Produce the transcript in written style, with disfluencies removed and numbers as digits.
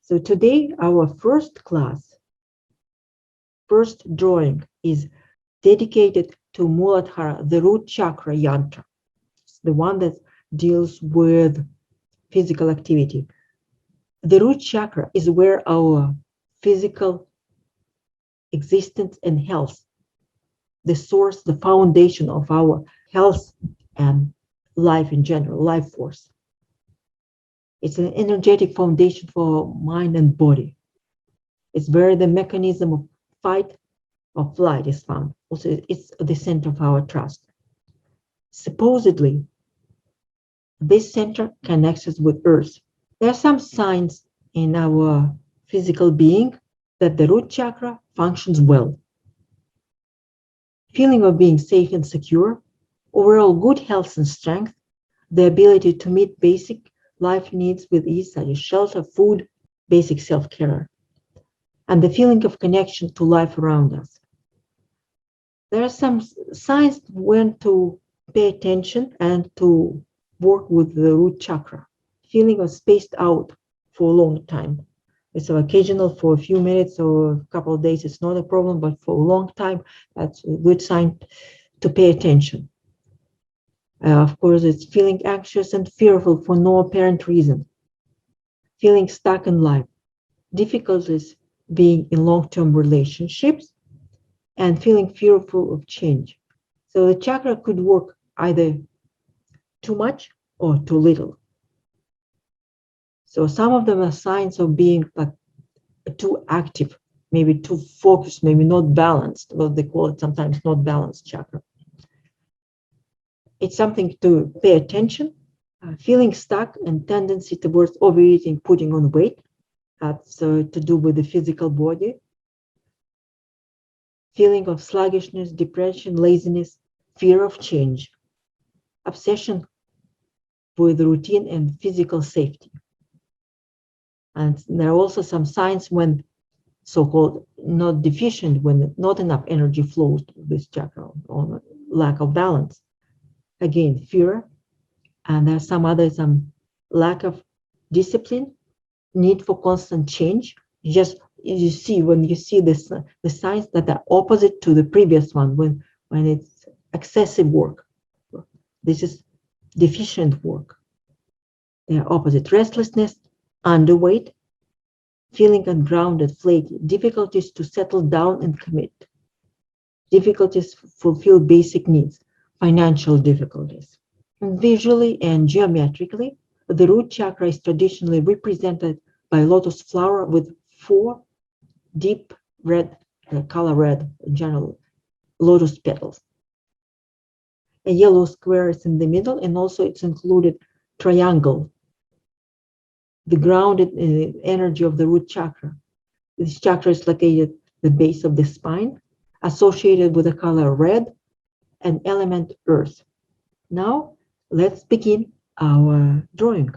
So today, our first drawing is dedicated to Muladhara, the root chakra yantra. It's the one that deals with physical activity. The root chakra is where our physical existence and health, the source, the foundation of our health and life in general, life force. It's an energetic foundation for mind and body. It's where the mechanism of fight or flight is found. Also, it's the center of our trust. Supposedly, this center connects us with Earth. There are some signs in our physical being that the root chakra functions well. Feeling of being safe and secure, overall good health and strength, the ability to meet basic life needs with ease, such as shelter, food, basic self-care, and the feeling of connection to life around us. There are some signs when to pay attention and to work with the root chakra. Feeling of spaced out for a long time. It's occasional for a few minutes or a couple of days, it's not a problem, but for a long time, that's a good sign to pay attention. Of course, it's feeling anxious and fearful for no apparent reason. Feeling stuck in life. Difficulties being in long-term relationships and feeling fearful of change. So the chakra could work either too much or too little. So some of them are signs of being like too active, maybe too focused, maybe not balanced. Well, they call it sometimes not balanced chakra. It's something to pay attention. Feeling stuck and tendency towards overeating, putting on weight. That's to do with the physical body. Feeling of sluggishness, depression, laziness, fear of change. Obsession with routine and physical safety. And there are also some signs when so-called not deficient, when not enough energy flows to this chakra, or lack of balance. Again, fear, and there's some lack of discipline, need for constant change. You see when you see this, the signs that are opposite to the previous one, when it's excessive work. This is deficient work. They are opposite: restlessness, underweight, feeling ungrounded, flaky, difficulties to settle down and commit, difficulties to fulfill basic needs, financial difficulties. Visually and geometrically, the root chakra is traditionally represented by a lotus flower with 4 deep red, color red, in general, lotus petals. A yellow square is in the middle, and also it's included triangle, the grounded energy of the root chakra. This chakra is located at the base of the spine, associated with the color red and element earth. Now, let's begin our drawing.